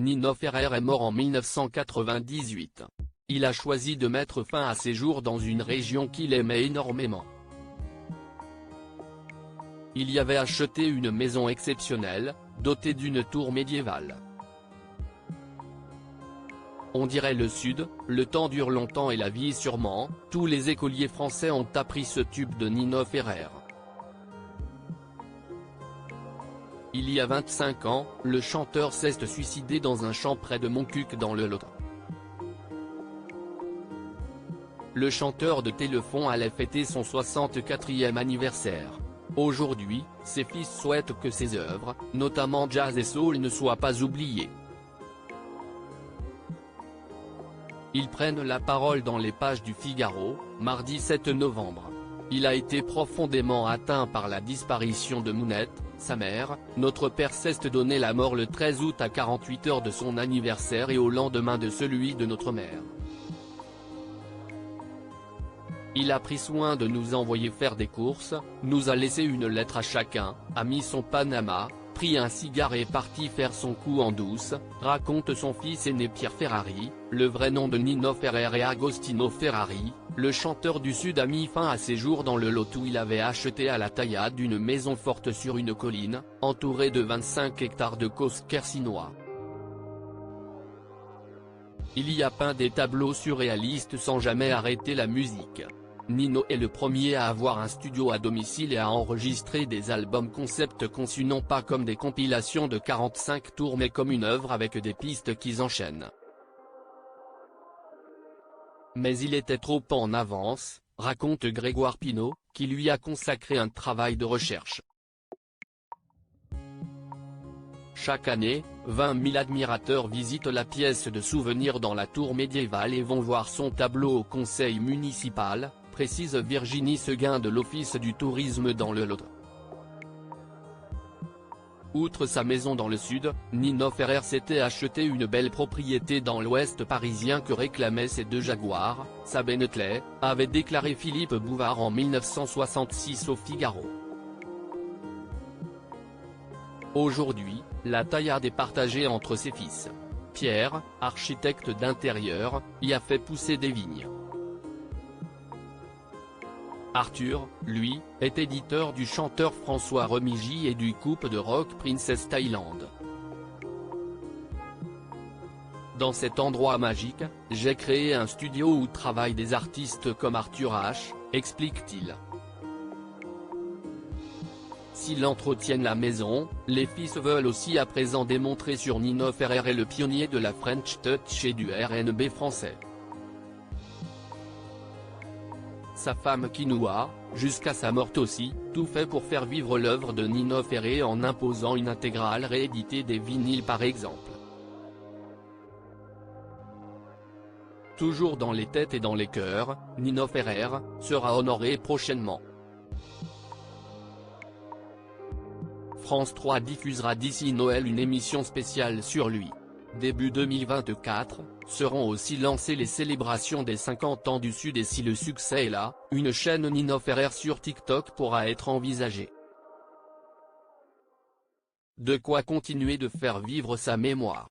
Nino Ferrer est mort en 1998. Il a choisi de mettre fin à ses jours dans une région qu'il aimait énormément. Il y avait acheté une maison exceptionnelle, dotée d'une tour médiévale. On dirait le Sud, le temps dure longtemps et la vie sûrement, tous les écoliers français ont appris ce tube de Nino Ferrer. Il y a 25 ans, le chanteur s'est suicidé dans un champ près de Montcuq dans le Lot. Le chanteur de Téléfon allait fêter son 64e anniversaire. Aujourd'hui, ses fils souhaitent que ses œuvres, notamment jazz et soul, ne soient pas oubliées. Ils prennent la parole dans les pages du Figaro, mardi 7 novembre. Il a été profondément atteint par la disparition de Mounette, sa mère. Notre père s'est donné la mort le 13 août à 48 heures de son anniversaire et au lendemain de celui de notre mère. Il a pris soin de nous envoyer faire des courses, nous a laissé une lettre à chacun, a mis son Panama, pris un cigare et est parti faire son coup en douce, raconte son fils aîné Pierre Ferrari. Le vrai nom de Nino Ferrer est Agostino Ferrari. Le chanteur du Sud a mis fin à ses jours dans le Lot où il avait acheté à la taillade une maison forte sur une colline, entourée de 25 hectares de causses quercinois. Il y a peint des tableaux surréalistes sans jamais arrêter la musique. Nino est le premier à avoir un studio à domicile et à enregistrer des albums concept conçus non pas comme des compilations de 45 tours mais comme une œuvre avec des pistes qui s'enchaînent. Mais il était trop en avance, raconte Grégoire Pinault, qui lui a consacré un travail de recherche. Chaque année, 20 000 admirateurs visitent la pièce de souvenir dans la tour médiévale et vont voir son tableau au conseil municipal, précise Virginie Seguin de l'Office du tourisme dans le Lot. Outre sa maison dans le Sud, Nino Ferrer s'était acheté une belle propriété dans l'Ouest parisien que réclamaient ses deux Jaguars, sa Bentley, avait déclaré Philippe Bouvard en 1966 au Figaro. Aujourd'hui, la taillade est partagée entre ses fils. Pierre, architecte d'intérieur, y a fait pousser des vignes. Arthur, lui, est éditeur du chanteur François Remigi et du groupe de rock Princess Thailand. Dans cet endroit magique, j'ai créé un studio où travaillent des artistes comme Arthur H, explique-t-il. S'ils entretiennent la maison, les fils veulent aussi à présent démontrer sur Nino Ferrer est le pionnier de la French Touch et du R&B français. Sa femme qui nous a, jusqu'à sa mort aussi, tout fait pour faire vivre l'œuvre de Nino Ferrer en imposant une intégrale rééditée des vinyles par exemple. Toujours dans les têtes et dans les cœurs, Nino Ferrer sera honoré prochainement. France 3 diffusera d'ici Noël une émission spéciale sur lui. Début 2024, seront aussi lancées les célébrations des 50 ans du Sud et si le succès est là, une chaîne Nino Ferrer sur TikTok pourra être envisagée. De quoi continuer de faire vivre sa mémoire.